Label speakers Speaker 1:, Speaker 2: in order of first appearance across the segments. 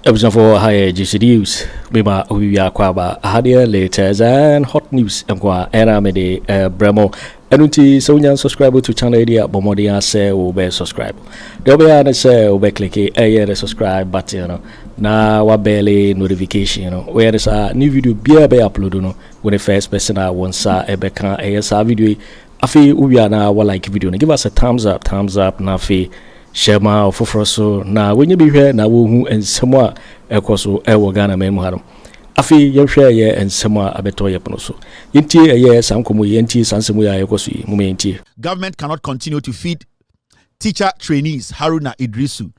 Speaker 1: Episode for higher GC News. Bima Uya Kwaba Hadia latest and hot news and Aramede Bremo. Enunti Sonya subscribe to channel idea Bomodia say be subscribe. They'll be on say be click a subscribe button na wabele notification where is a new video be upload when the first person I want sa ebeka a video afi uya na wa like video give us a thumbs up na fi share my ofori so na when you be here na wo hu ensemo ekoso ewo Ghana memu harum afi yehwe ye ensemo abeto ye pono so yenti ye sankomo yenti sansemu ya ekoso yi mu yenti.
Speaker 2: Government cannot continue to feed teacher trainees Haruna Idrisu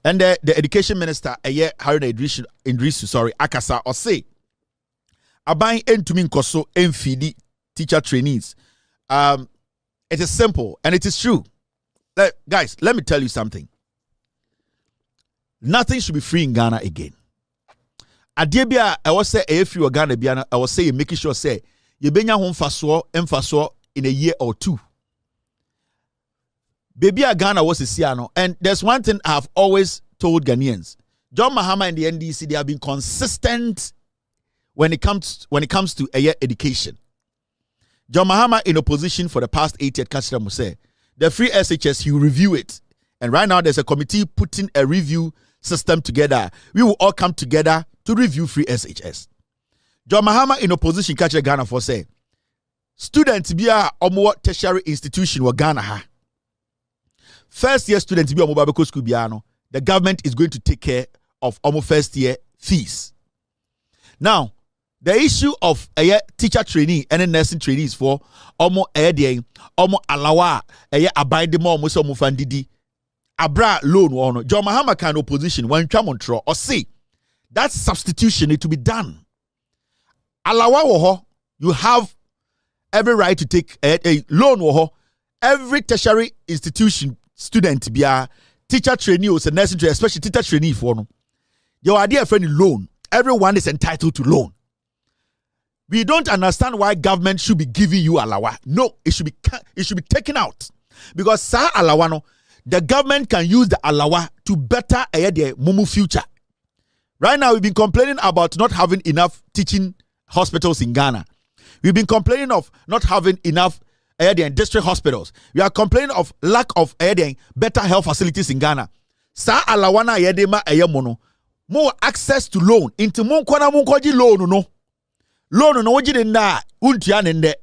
Speaker 2: and the education minister Haruna Idrisu akasa or say aban entumi nkoso enfidi teacher trainees. It is simple and it is true. Guys, let me tell you something. Nothing should be free in Ghana again. Adebia, I was say if you are Ghana Biana, I was say making sure say you benya home faso in a year or two. Baby Ghana was a Siano, and there's one thing I've always told Ghanaians. John Mahama and the NDC, they have been consistent when it comes to education. John Mahama in opposition for the past 8 years, Kashira Muse. The free SHS, you review it. And right now, there's a committee putting a review system together. We will all come together to review free SHS. John Mahama in opposition, catch Ghana for say, students be a omo tertiary institution wa Ghana ha. First year students be omo babeko school biano. The government is going to take care of omo first year fees. Now, the issue of a teacher trainee and nursing trainees for omo omo alawa abide mo omo so mufandidi abra loan wono John Mahama kind opposition when twamontro or say that substitution need to be done. Alawa wo ho, you have every right to take a loan wo ho. Every tertiary institution student be a teacher trainee or nursing trainee, especially teacher trainee for no. Your idea friend loan. Everyone is entitled to loan. We don't understand why government should be giving you alawa. No, it should be taken out. Because sa alawano, the government can use the alawa to better the mumu future. Right now, we've been complaining about not having enough teaching hospitals in Ghana. We've been complaining of not having enough district hospitals. We are complaining of lack of better health facilities in Ghana. Sa alawana yedema mono. More access to loan. Into mon kwana mon koji loan no. Loan no wajide na untia nende.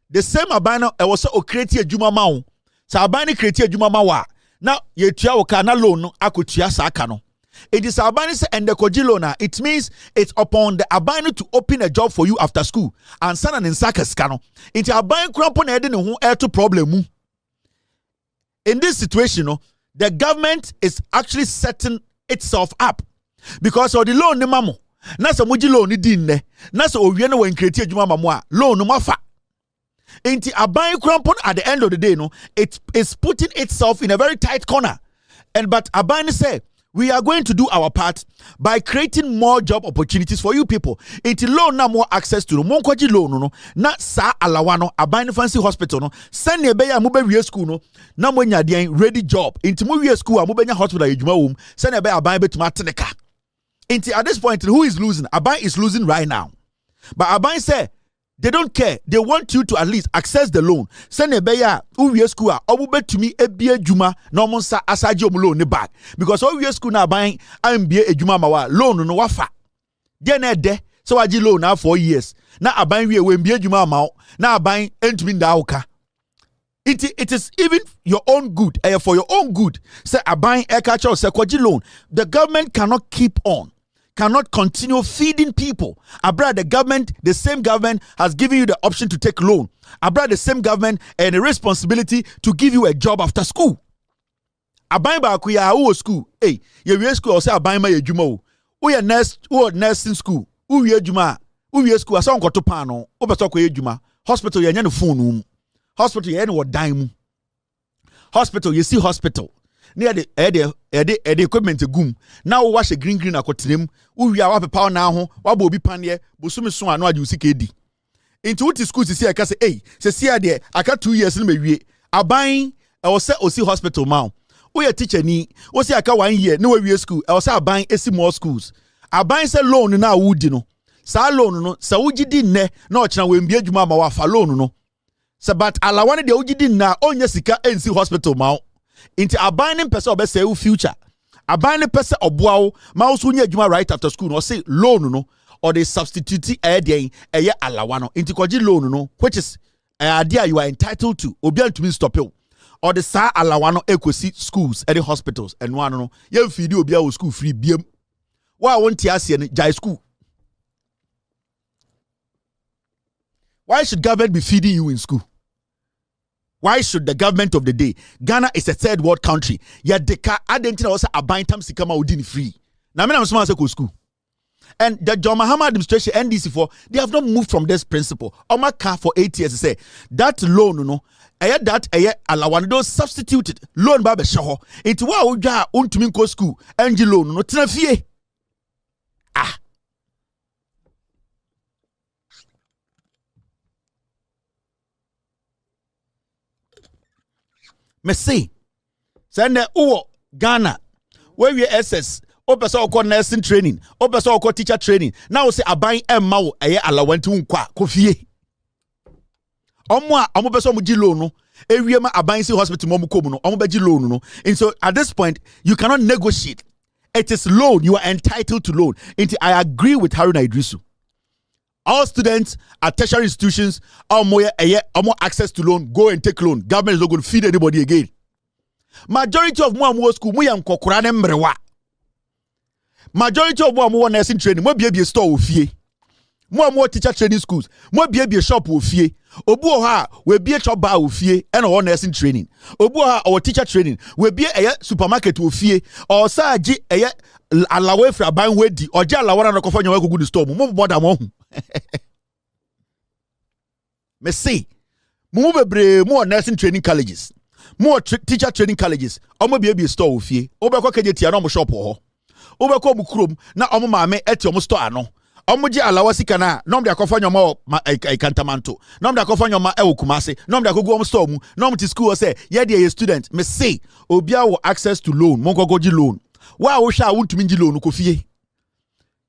Speaker 2: The same abano e was so create a juma maun. Sa abani create a juma mawa. Now ye tia waka na loan no akutia sa kano. It is abani se and the koji loan. It means it's upon the abani to open a job for you after school. And sana ninsakas kano. Into abani krampon ede no hu air to problem. In this situation, no, the government is actually setting itself up. Because of the loan ni mamo. Nasa muji loan ni dinne. Nasa owiene wa inkreti juma mamwa. Loan no mafa. Inti abayi krampon at the end of the day, no, it is putting itself in a very tight corner. But abayi say, we are going to do our part by creating more job opportunities for you people. Inti loan na more access to no. Monkwaji loan no. Na sa alawano abayi fancy hospital no. Send ye beya mube wiye school no. Na mwenya diyan ready job. Inti mu wiye school mube nya hospital yejuma wum. Send ye beya abayi betu mateneka. At this point, who is losing? Aban is losing right now. But Aban say they don't care. They want you to at least access the loan. Send a beya uwe school obube to me ebie juma no monsa asaji loan ne back. Because uwe school na Aban ambie ejuma mawa loan no wafa. Then de so aji loan now 4 years. Na Aban we mbie juma ma na Aban entumi ndauka. It is even your own good, for your own good. Say Aban ekacha or say kwaji loan. The government cannot keep on. Cannot continue feeding people. Abra, the government, the same government has given you the option to take loan. Abra, the same government and the responsibility to give you a job after school. Abai ba kuya uo school. Hey, ye school or say abai ma ye juma. Uye nursing school. Uye juma. Uye school asa onko to pano. Obeso ko ye juma. Hospital ye nya no phone. Hospital ye no dime. Hospital you see hospital. Near the equipment gum. Now wash a green akotrem. We are up a power now. Wabo be panye. Busumi so ano adu sikedi. Into what school to see I can say, hey, say there. I got 2 years in me. I buying I was set OC hospital now. we a teacher ni o say aka 1 year no we school e say aban esi more schools aban say loan na wudi no sa loan no sa wugidi nne na o kira we mbie adwuma ma wa fa loan no se but alawane de wugidi na onye sika ensi hospital ma inti aban ne pese obese u future aban ne pese oboa wo ma wo so nya adwuma right after school no say loan no or they substitute eye alawano inti koji loan no which is idea you are entitled to obi to stop you or the sa alawano ekosi schools and hospitals and one no ye feed obi a school free biem why won't you ask jai school why should government be feeding you in school why should the government of the day Ghana is a third world country yet the car identity also abind tam sikama udin free na me na so say school. And the John Mahama administration, NDC4, they have not moved from this principle. Omaka for 8 years say that loan, no, that alawan those substituted loan by the show. It's wa uja untuminko school, NG loan, no tinafie. Ah. Me say, send the Ghana, where we SS. Opeso ko nursing training, opeso ko teacher training. Now say aban emma wo eye alawanti nkwa kofie. Omo a omo beso mo gi loan no, ewie ma aban si hospital mo kom no, omo be gi loan no. And so at this point you cannot negotiate. It is loan, you are entitled to loan. And I agree with Haruna Idrisu. All students at tertiary institutions omo access to loan, go and take loan. Government is not going to feed anybody again. Majority of mo school mo yam kokora ne mrewa. Majority of more nursing training, more be a store of fee. More teacher training schools, more be a shop of fee. Obuha will be a shop bar of fee and all nursing training. Obuha or teacher training will be a supermarket of fee or saji allow for a buying wedi or jalawana for your good store. More than me say, more nursing training colleges, more teacher training colleges, or more be a store of fee. Obako kejeti no shop or. Obeko bukrum na omo maame eti omo store ano omo ji alawasi kana nom de akofa nyoma kantamanto nom de akofa nyoma Kumase nom de akogu omo store mu nom ti school say ye de student me say obia wo access to loan monko goji loan wa wo hwa wontumi ngi loan ko fie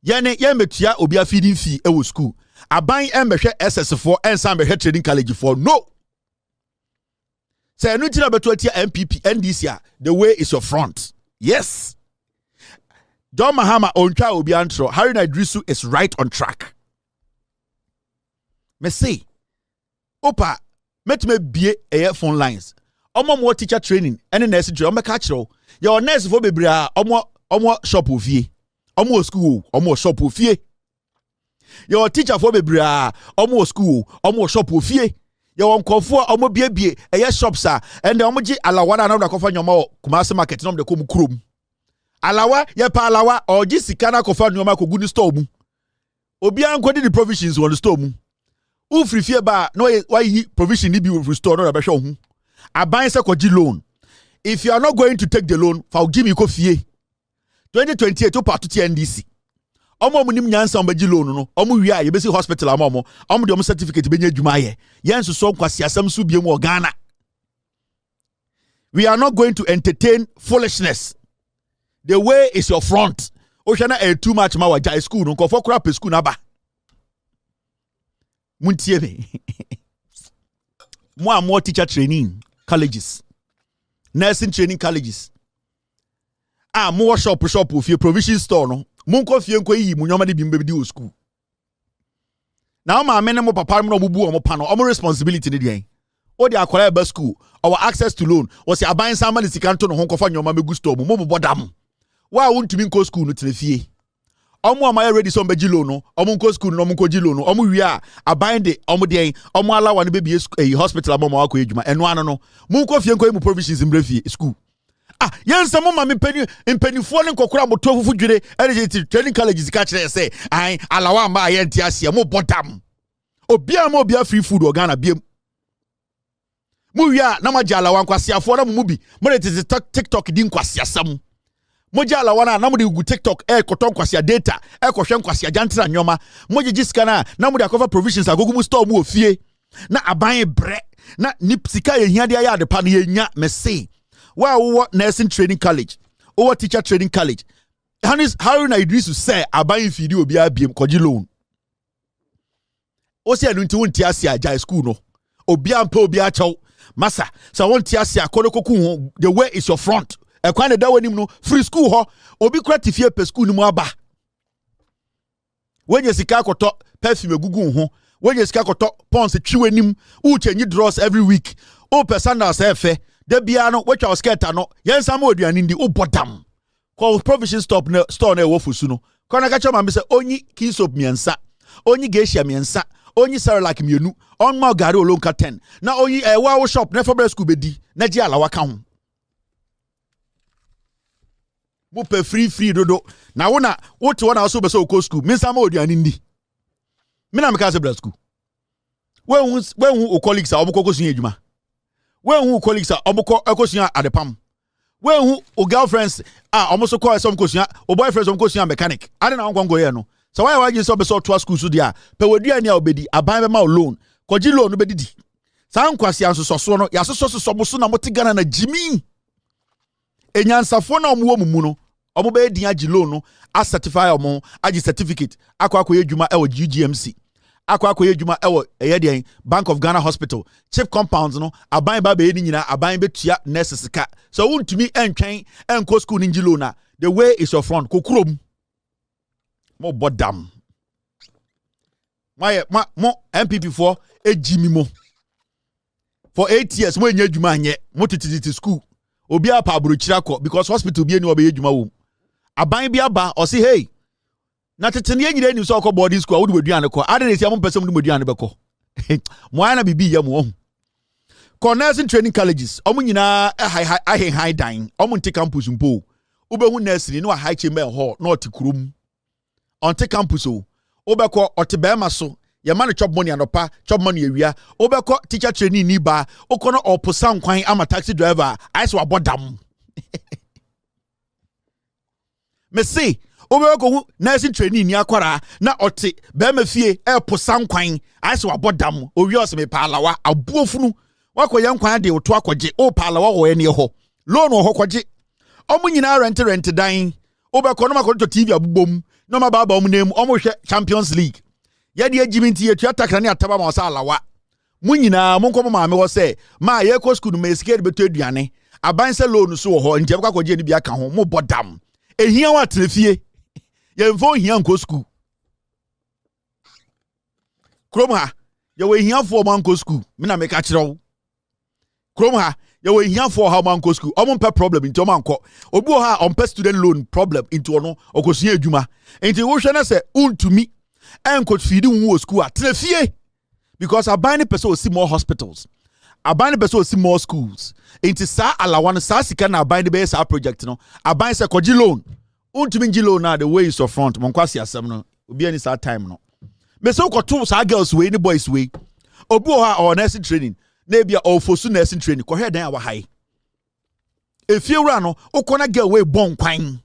Speaker 2: ye metua obia feeding fee school aban embehwe SS4 ensan behwe trading college for no say no ti na beto atia MPP NDC the way is your front yes. John Mahama ontwa obi antro Haruna Idrisu is right on track. Me say opa metme bie phone lines. Omo mo teacher training and nurse training. Omo ka kire your nurse for bebre a omo shop ofie. Omo school, omo shop ofie. Your teacher for bebre a omo school, omo shop ofie. Your nkofo omo bie shops a and omo gi alawana na kofa nyoma Kumase market na de kom krom. Alawa ye pa alawa oji sikana kofa nyoma ko guni store mu obi an kwedi the provisions won the store mu ufri fie ba no why provision ni bi ufri store no be hwe ho aban se koji loan if you are not going to take the loan fa give me ko fie 2028 to part to NDC omo munim nyansa on be loan no omo wi a ye be si hospital omo de omo certificate be nya adwuma ye yenso so kwasi asam su biem o Ghana. We are not going to entertain foolishness. The way is your front. Oshana too much ma waja school no kofo kura pe school na ba. Muntie me. More teacher training colleges. Nursing training colleges. More shop of your provision store no. Munko fie nko yi munyoma de bimbe di school. Now ma amene mo papa mo bubu mo pa no omo responsibility ne dey. O de akwara ba school our access to loan was aban sama de sikanto no ho kofa nyoma megu store mo bodam. Wa wontumi nko school no tenefie omo amaya ready so mbegi loan no omo nko school no omo nko gi loan no omo wi a aban de omo de omo alawa no be hospital amo ma akọ edwuma eno ano no mu nko fie nko mu provisions mbrefie school yensa mo ma me mpanifo ne nkokora mo tofufu dwere energy training colleges ka kire say ai alawa ma aye ntia ase mo bodam obia free food Ghana biem mu wi a na ma ja alawa nkwasiafo na mu bi mo de TikTok di nkwasiasam moja alawana na mudi gu TikTok koton kwasia data kohwe kwasia jantra nyoma moje jiska na mudi akofa provisions agogumu store mu ofie na aban bre na nipsika ye hiade ya de pa na yenya me say Wa nursing training college. Or teacher training college. Haruna Idrisu say aban fidi obi abiem koji loan. O say anu nti wonti ase agya school no. Obi ampa obi achaw. Masa, so wonti ase akodokoku ho, the way is your front. E kwan da wanim no free school ho. Obi kura tifie pe school ni mu aba. When you sika koto perfume gugu ho. When you sika koto pons twi wanim, u change draws every week. O person na say fe, de bia no watch our skirt no. Yen sama oduane ndi o bodam. Call provision store na wo fusu no. Kona ka chama me say onyi kinsop miensa. Onyi geisha miensa. Onyi Cerelac mienu. On ma gari olonka 10. Na onyi wa shop na for school bedi. Na ji alawa ka ho. Mo pe free dodo. Na wona wote wona also be so school. Me sama oduane ndi. Me na me ka se bra school. When who colleagues are oboko kosun adwuma. When who colleagues are oboko ekosun adepam. When who girlfriends almost call some kosun o boyfriends some kosun mechanic. I don't know how go here no. So why you so be so to school so dia. Pe wodua ni a obedi aban be ma loan. Koji loan no bedi di. San kwasi anso so no ya so so na moti Ghana na jimi. Enyansafo na omo mu no. Omo be di agi loan no a certify omo agi certificate akwa adwuma e wo GGMC. Akwa adwuma e wo eye Bank of Ghana Hospital chip compounds no aban ba be ni nyina aban betua nurses ka. So wontumi entwen enko school ninji loan na the way is your front kokurom. Mo bodam. Mo MPP for ejimi mo. For 8 years mo enye adwuma anye mo tititi school. Obi apa abrochira ko because hospital bi eni obe adwuma wo. Aban bi aba o say hey. Na tetene nyire ni so ko boarding school wo de waduane ko. Ade ne sia mo pese mo de waduane be ko. Mo ana bibi ya mo. Nursing training colleges. Omo nyina high dine. Omo nte campus mpo. Obehu nursery no high chamber hall no tikrum. Onte campus o. Obeko otebema so. Ye man chop money anopa, chop money ewia. Obeko teacher training ni ba. Okono oposan kwan ama taxi driver. Ice wa bodam. Me say, obeko nursing training ni akwara na ote bema fie posan kwan. Ice wa bodam. Owios me palawa abuofunu. Wako yan kwan de oto akwaje. O palawa wo ene ho. Loan wo kwaje. Omo nyina rent dan. Obeko no makoto TV abubom. No ma baba name hwe Champions League. Ye de agiminti ye tuata kra ne ataba ma osa alawa. Mu nyina mo nkomo ma me wo se ma ye ko school ma esike de beto aduane. Aban se loan so wo ho nje kwa kwaje ni bia ka ho mo bodam. Ehia wa trefie. Ye mfo hia nko school. Krom ha ye we hia fo man ko school. Me na me ka kire wo. Krom ha ye we hia for how man go school omo pe problem into man ko obi o ha on pe student loan problem into ono okosun adwuma enti wo hwe na se untumi enko feed wo school atrefie because abani person o see more hospitals abani person o see more schools enti sa alawan sa sika na abani be sa project no abani se koji loan untumi ngi loan na the way is your front mon kwasi asem no obi ani sa time no me so ko to sa girls we ni boys we obi o ha or nursing training Nebia ofosu nursing training ko he dan awa hai efiewura no ukona girl we bon kwan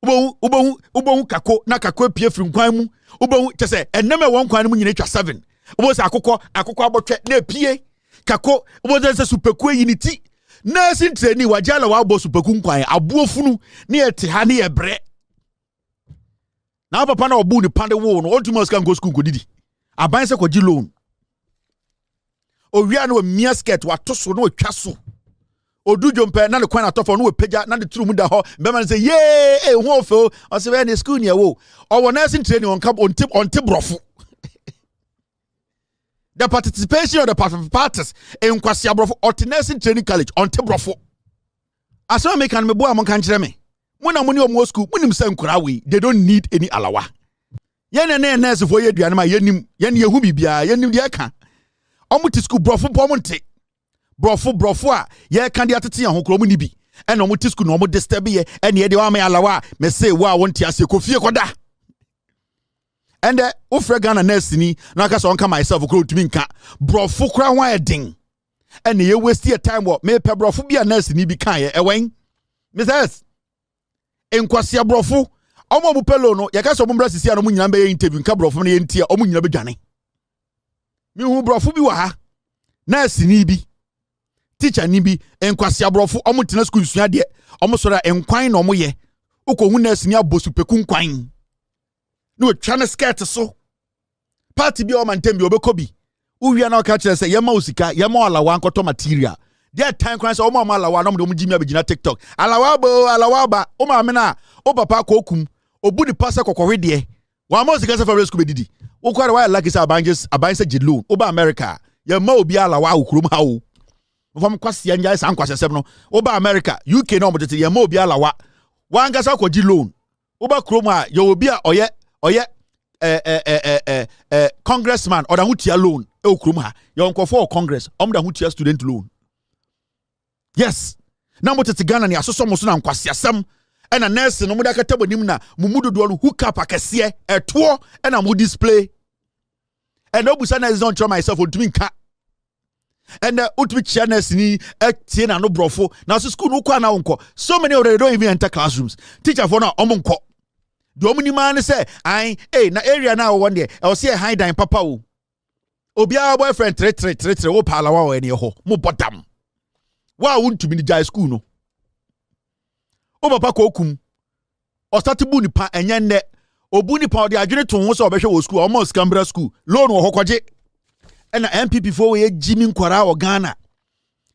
Speaker 2: ubohu kako na kako pie firi kwan mu ubohu tese eneme won kwan mu nyine twa 7 ubo se akokọ abotwe na pie kako ubo se superku yiniti nursing training wajala wa bo superku kwan abuofunu ne ete ha ne yebre na papa na obu ni pande wo no ontumo ska ngo school ko didi aban se ko gi loan Owia no mia skirt watoso no atwa so odu jompe na ne kwan atofo no peja na de turu mu da ho be man say ye ho ofo o se we na school ne wo o nursing training on camp on tip brofo the participation of the parties in kwasi abrofo or nursing training college on tip brofo aso me kan me bo am kan kire me mo na mo ne o school mo nim se nkura we they don't need any alawa ye ne nurse fo ye duane ma ye nim ye ne hu bibia ye nim de ka omuti school brofo pomonte brofo a ye kan de atete yan hokro mu ni bi ena omuti school no omu disturb ye ena ye de wa me alawa me say wa wonti ase kofie koda and ofre Ghana nurse ni na ka so onka myself okro tumi nka brofo kra ho edin ena ye waste your time wo me pe brofo bia nurse ni bi kan ye ewen Mrs. enkwase brofo omo mu pelo no ye ka so omo sisi no mu nyina be interview nka brofo no ye ntia omo nyina be dwane mi hu brofo bi wa ha nurse ni bi teacher ni bi enkwasi abrofo omo tena school sua de omo so da enkwan na omo ye ukohu nurse ni abosu peku nkwan no twa na skirt so party bi o mantem bi obekobi uwia na o ka kire say yema osika yema alawa nkoto material there time kwan say omo alawa na omo jimi abegina TikTok alawa ba o ma me na o papa ko okum obu di pasa kokore de wa mo osika say for school bedidi wo kware wa like say abanse jidloan o ba America yema obi alawa okurum ha o from kwase anya san kwase sem no o ba America UK na omo tete yema obi alawa wa ngasa kwaji loan o ba krom a ye obi a oye congressman or da hutia loan e okrum ha ye onkofo congress da hutia student loan yes na mo tete Ghana ni asoso mo so na nkwase asem e na nurse no mo da kata bonim na mumudu do hook up akese eto e na mo display and obusa na is don't try myself on nka and ultimate channels ni etie na no brofo na so school no kwa na wonko so many already don't even enter classrooms teacher for na omonko the omni man say I na area na one there I see a high dine papa o obia boyfriend tre wo pala wa ene ho mo bottom wa wontu mi ni jai school no o papa ko okum o start bu ni pa enye nne obu ni pa o de adwene to ho so obehwe wo school o mo scambra school loan wo hokoje ena MPP for we Jimmy nkwara o Ghana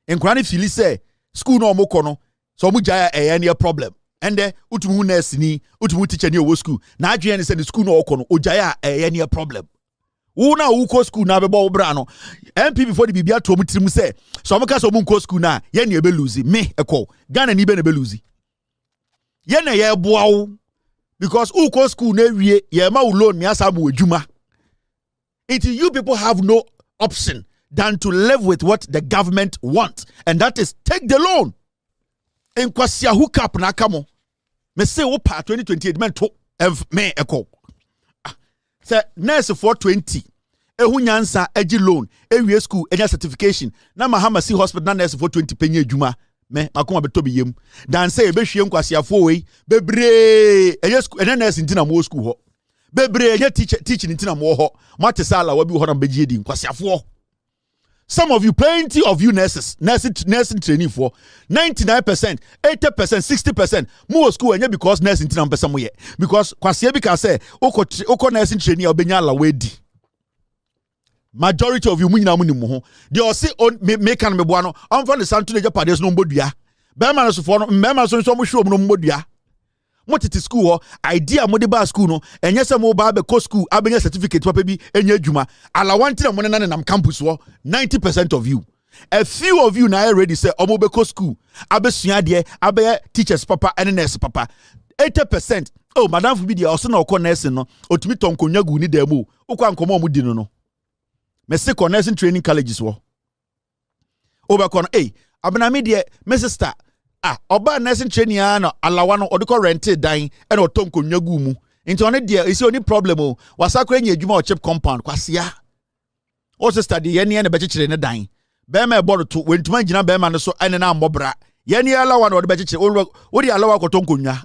Speaker 2: nkwara ni fili say school no omoko no so mu jaya any problem and utumu nurse ni utumu teacher ni o school na adwene ni say the school no okọ no o jaya any problem wo na wo ko school na be bo bra no MPP for the bibia to mu tirim say so mo ka so mu ko school na ye na e be lose me ekọ Ghana ni be na be lose ye na ye boa wo because wo ko school na wie ye ma wo loan ni asa mo adwuma until you people have no option than to live with what the government wants, and that is take the loan. In kwasia hook up na kamo. Me say opa 2028 men to me echo. Say nurse for 20. Ehu nyansa eji loan, ewie school, enya certification. Na Mahama si hospital na nurse for 20 penye adwuma. Me makoma beto bi yem. Dan say ebehwie kwasia for we bebre enya school enya nurse ntina mo school ho. Bebre ye teaching intina mo ho matesala wa bi ho na begie di nkwasiafo. Some of you, plenty of you nursing training for 99%, 80%, 60% more school and because nursing intina mpesa mo ye because kwasia bi ka say oko nursing training obenya la wedi majority of you munyina mu ni mo ho they all say on make kan me boa no on for the santo na japades no mbodua be ma no so for no me ma so mo hwe no mbodua mo tete school ho idea mo de ba school no enye se mo ba be ko school abenya certificate papa bi enya adwuma ala wanti na mo na nam campus ho 90% of you a few of you na already say omo be ko school abesua de abe teachers papa and nurse papa 80% oh madam fu bi de oso na okọ nurse no otumi tonkonwa gu ni da mu okwa nkomo mu di no me se ko nursing training colleges ho obekọ no abena me de me sister oba nursing training na alawa no odiko rented dan and otonko nwagu mu nti one dia isi oni problem o wasakora nya adwuma o chip compound kwasia o sister de ye ne na bekekere ne dan be ma ebodo to wentuma gina be ma no so ene na mbobra ye ne alawa no de bekekere o di alawa kotonko nwa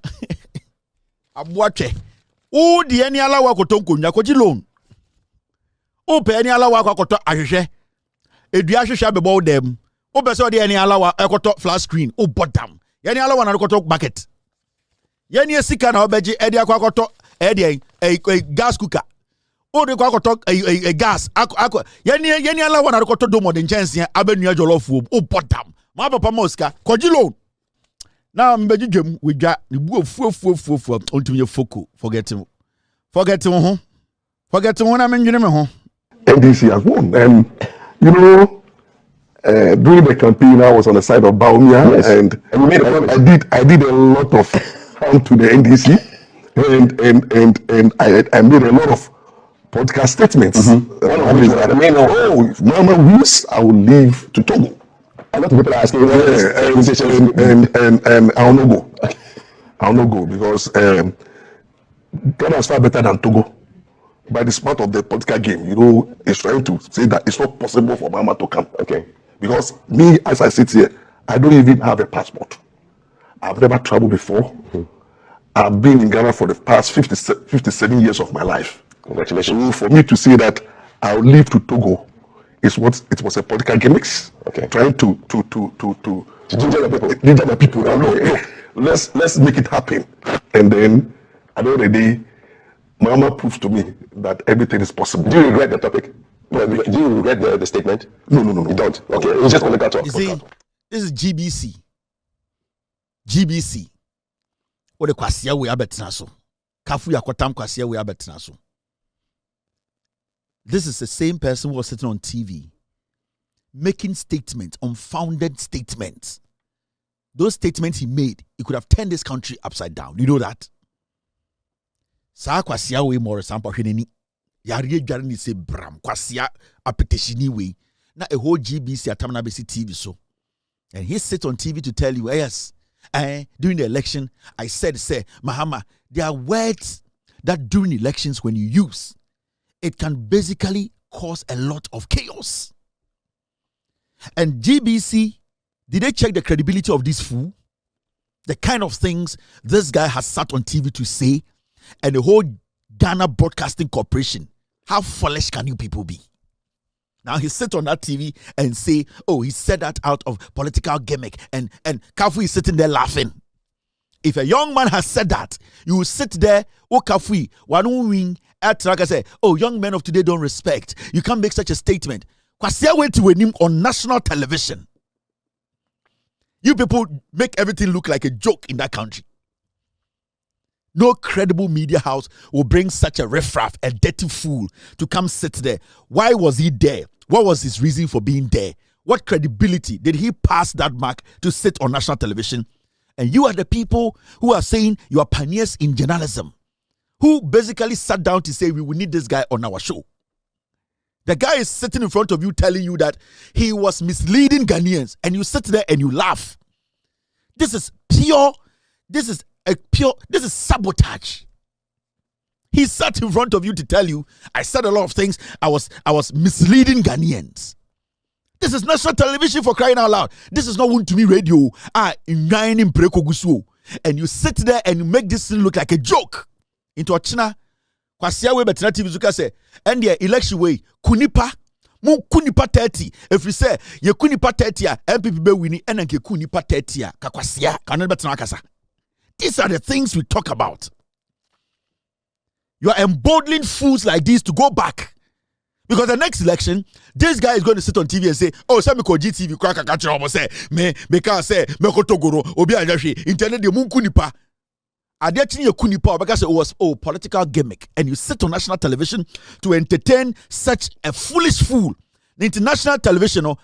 Speaker 2: aboatwe o di ye ne alawa kotonko nwa koji loan o pe ne alawa akoto ahwehwe edua hwehwe abebo dem o be so de any alawa ekoto flat screen o bottom yani alawa na ekoto bucket yani esika na obeji e de akoto e de gas cooker o de akoto gas yani alawa na ekoto do modern chance abenu jollof o bottom ma papa moska koji loan na mbeji dwem wedwa ne bu ofu ontumye foko forget him na menjene me ho
Speaker 3: NDC has won and you know during the campaign, I was on the side of Bawumia, yes. and I did a lot of harm to the NDC, and I made a lot of podcast statements. One of which I mean, if Mama wins, I will leave to Togo. A lot of people are asking, and I'll not go. I'll not go because Ghana is far better than Togo. By the smart of the political game, you know, it's trying to say that it's not possible for Mama to come. Okay. Because me, as I sit here, I don't even have a passport. I've never traveled before. I've been in Ghana for the past 57 years of my life. Congratulations. So for me to say that I'll leave to Togo is what it was a political gimmicks.
Speaker 4: Okay.
Speaker 3: Trying to ginger the people. Ginger the people. Now, no, let's make it happen. And then at the end of the day, Mahama proves to me that everything is possible.
Speaker 4: Do you regret the topic? No, do you regret the statement?
Speaker 3: No.
Speaker 4: You don't. Okay, it's just political talk.
Speaker 2: You see, this is GBC. GBC. What the kwasia we abetena so. Kafu yakotam kwasia we abetena so. This is the same person who was sitting on TV making statements, unfounded statements. Those statements he made, he could have turned this country upside down. You know that? Sa kwasia we more sample hweneni. Yari edware ni say bram kwasia apeteshini we. Na a whole GBC atamna besi TV so. And he sits on TV to tell you, yes, during the election, I said, say, Mahama, there are words that during elections when you use, it can basically cause a lot of chaos. And GBC, did they check the credibility of this fool? The kind of things this guy has sat on TV to say, and the whole Ghana Broadcasting Corporation, how foolish can you people be? Now he sits on that TV and say, oh, he said that out of political gimmick, and Kafu is sitting there laughing. If a young man has said that, you will sit there, oh Kafu, one wing, Atta say, oh, young men of today don't respect. You can't make such a statement. Kwasia went to him on national television. You people make everything look like a joke in that country. No credible media house will bring such a riffraff, a dirty fool, to come sit there. Why was he there? What was his reason for being there? What credibility did he pass that mark to sit on national television? And you are the people who are saying you are pioneers in journalism, who basically sat down to say we will need this guy on our show. The guy is sitting in front of you telling you that he was misleading Ghanaians, and you sit there and you laugh. This is sabotage. He sat in front of you to tell you, I said a lot of things, I was misleading Ghanaians. This is national television, for crying out loud. This is not to me radio. And you sit there and you make this thing look like a joke. Into a china, kwasia we betena TV zuka say, and the election way, kunipa, mun kunipa 30. If you say, ye kunipa 30 ya, MPP be winning, and ke kunipa 30 ya, kakwasia, kanan betena kasa. These are the things we talk about. You are emboldening fools like this to go back. Because the next election, this guy is going to sit on TV and say, oh, Sammy Koji TV, Kwaka Kachomo say, me can say, me kotogoro, obi ajashi, internet de mun kunipa. Adiachini ye kunipa, because it was political gimmick. And you sit on national television to entertain such a foolish fool. The international television, then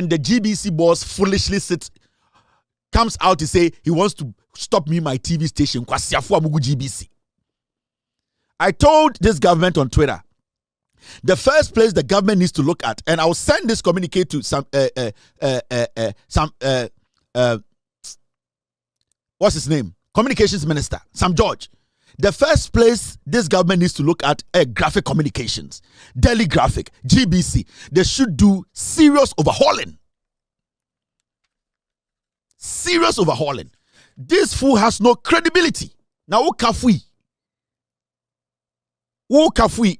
Speaker 2: the GBC boss foolishly comes out to say he wants to stop me my TV station. GBC. I told this government on Twitter, the first place the government needs to look at, and I'll send this communique to what's his name? Communications Minister, Sam George. The first place this government needs to look at graphic communications, Daily Graphic, GBC. They should do serious overhauling. Serious overhauling. This fool has no credibility. Now, who kafui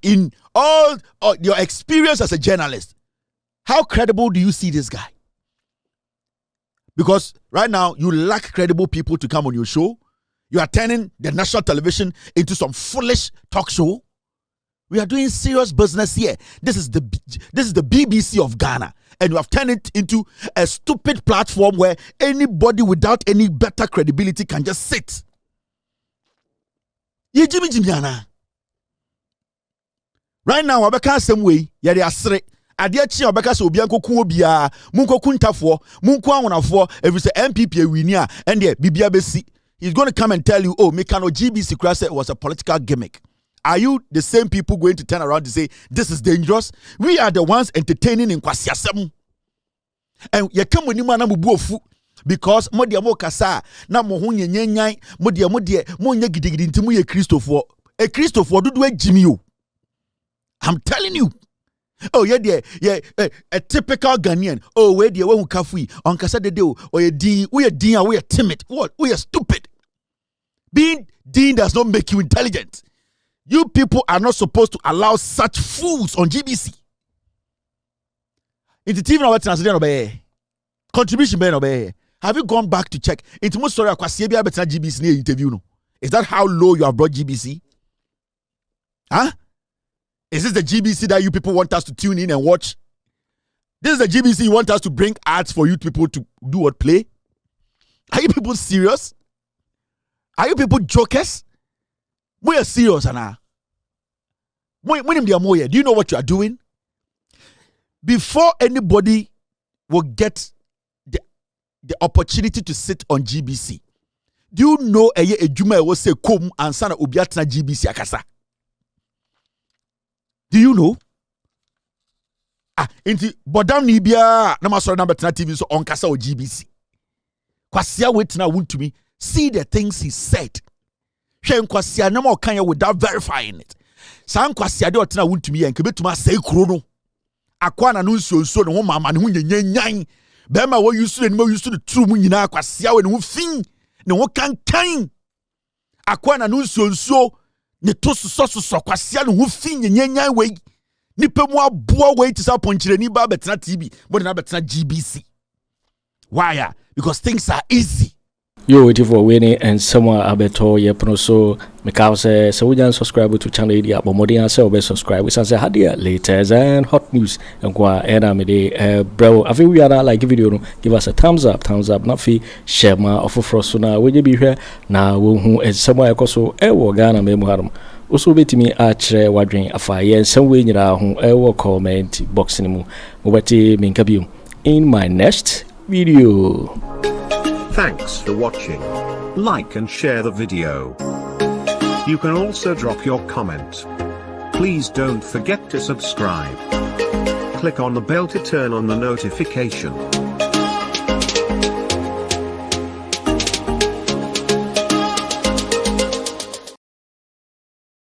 Speaker 2: in all your experience as a journalist? How credible do you see this guy? Because right now, you lack credible people to come on your show. You are turning the national television into some foolish talk show. We are doing serious business here. This is the BBC of Ghana. And you have turned it into a stupid platform where anybody without any better credibility can just sit. Right now, Wabeka same way, yari asare. Adiachi Wabeka so obianko ku obia, munko kuntafo, munko anwonafo, if you say MPP winia, and the bibia besi, he's going to come and tell you, oh, Mekano GBC Krasa was a political gimmick. Are you the same people going to turn around to say, this is dangerous? We are the ones entertaining in Kwasiasem. And you come with him and buofu because modia mo kasa na mo hu nyenyan modia mo nya gidigidi ntimu ye Christopher. A Christopher do Jimmy you. I'm telling you. Oh yeah, a typical Ghanaian. Oh where the one who kafui on kasa de do or we are timid. What? We are stupid. Being dean does not make you intelligent. You people are not supposed to allow such fools on GBC. In the TV, contribution be. Have you gone back to check? It's most sorry GBC interview. No? Is that how low you have brought GBC? Huh? Is this the GBC that you people want us to tune in and watch? This is the GBC you want us to bring ads for you people to do what play? Are you people serious? Are you people jokers? We are serious, Anna. Do you know what you are doing? Before anybody will get the opportunity to sit on GBC, do you know a Juma will say come and sana ubiatna GBC akasa? Do you know? Inti bodam ni bia na masoro na betna TV so on kasa o GBC. Kwasia wetina won to me. See the things he said. Hwe nkwasia na ma okan without verifying it. San kwasia de otina won to me enke betuma sai kuro no. Akwa na no nsuonsuo ne ho mama ne ho nyanyan. Be ma wo yusu ne ma yusu ne tru mu nyina kwasia we ne ho fin ne ho kankan. Akwa na no nsuonsuo ne to soso kwasia ne ho fin nyanyan we. Nipa mu aboa we to sa ponchire ni ba betena TV, but na betena GBC. Why? Because things are easy.
Speaker 1: You're waiting for winning and someone abeto yepono so mekao say so we subscribe to channel area but modi answer obe subscribe we say hadia latest and hot news and kwa era me de bro I think we are like video no give us a thumbs up not fi share ma ofoforo so na we be hwe na wo hu someone ekoso wo Ghana me mu harum also betimi otchere wadwen afa ye nsem we nyira ho wo comment box ni mu wo beti minka biom in my next video.
Speaker 5: Thanks for watching. Like and share the video. You can also drop your comment. Please don't forget to subscribe. Click on the bell to turn on the notification.